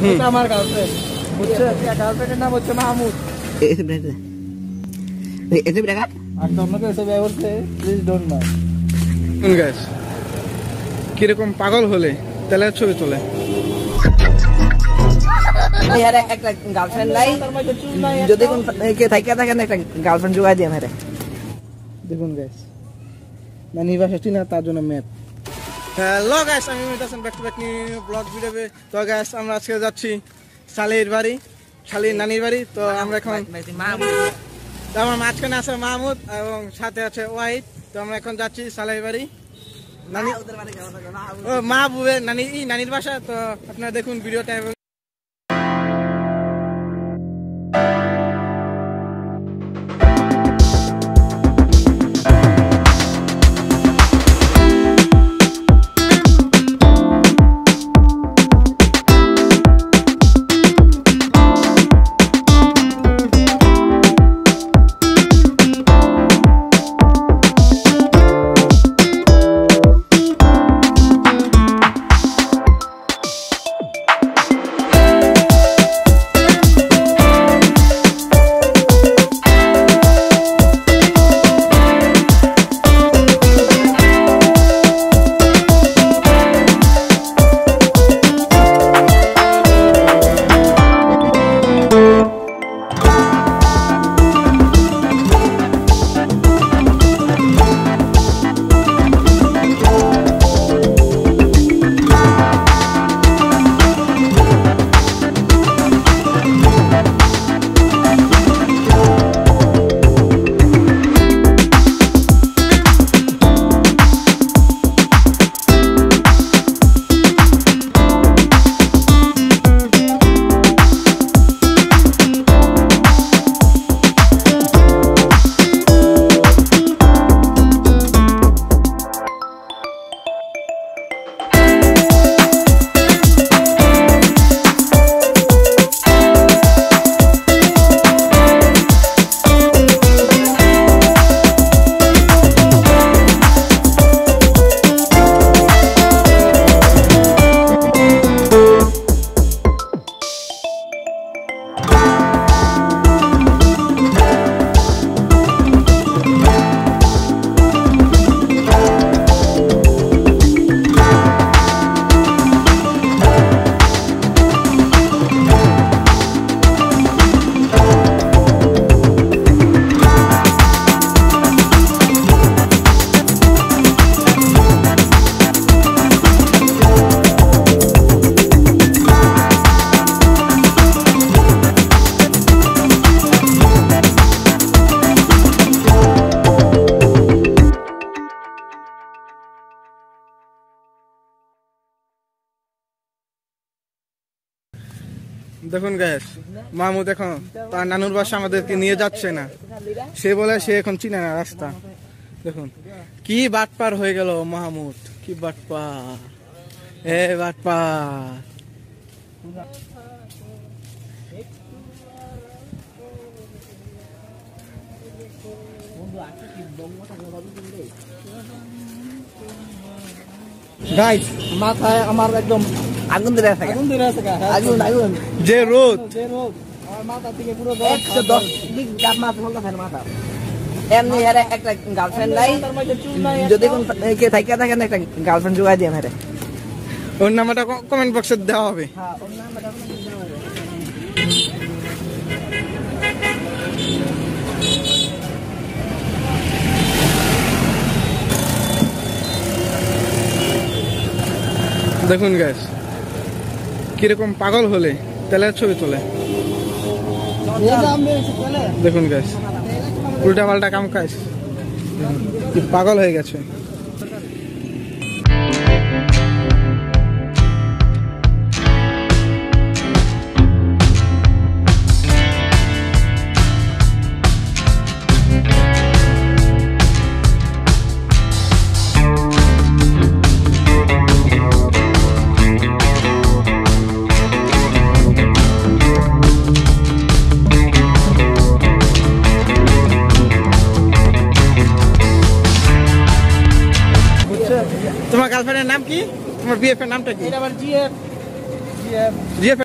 এটা আমার গার্লফ্রেন্ড, বুঝছো? গার্লফ্রেন্ডের নাম হচ্ছে মাহমুদ। আর তোমাকে এসব ব্যবস্থা প্লিজ ডোন্ট মাইন্ড। গাইস কিরকম পাগল হলে তেলের ছবি তোলে। একটা গার্লফ্রেন্ড নাই, যদি কে থাইকা থাকেন একটা গার্লফ্রেন্ড জোগাড় দিয়ে মেরে। দেখুন গাইস নানি ভাষা চিনা, তার জন্য ম্যাপ। হ্যালো গাইস, আমি মিতাসন back to back new blog ভিডিওতে। তো গাইস আমরা আজকে যাচ্ছি শালির বাড়ি, শালির নানির বাড়ি। তো আমরা এখন আমার মাঝখানে আছে মাহমুদ এবং সাথে আছে ওয়াহিদ। তো আমরা এখন যাচ্ছি শালির বাড়ি, নানি ও মাহবুবের নানির বাসা। তো আপনারা দেখুন ভিডিওটা। দেখুন গাইস মাহমুদ এখন তার নানুর বাসা আমাদেরকে নিয়ে যাচ্ছে না, সে বলে সে এখন চিনে না রাস্তা। দেখুন কি বাটপার হয়ে গেল মাহমুদ, কি বাটপার, বাটপার। গাইস মাথায় আমার একদম আগুন ধরে আছে, আগুন ধরে আছে, আগুন আগুন যে যে রোদ রোদ আমার মাথা থেকে পুরো 110 ডিগ্রি তাপ মাথা হলো ফের মাথা। এমনি এর একটা গার্লফ্রেন্ড নাই, যদি কে থাইকা থাকেন একটা গার্লফ্রেন্ড জোগাড় দিয়ে মেরে। ওর নামটা কমেন্ট বক্সে দেওয়া হবে। হ্যাঁ ওর নামটা দেখুন গাইস কিরকম পাগল হলে তেলের ছবি তোলে। দেখুন গাইস উল্টা পাল্টা কাম কাজ, পাগল হয়ে গেছে। তোমার গার্লফ্রেন্ডের নাম কি? তোমার বিএফ এর নামটা কি? এটা আবার জিএফ। জিএফ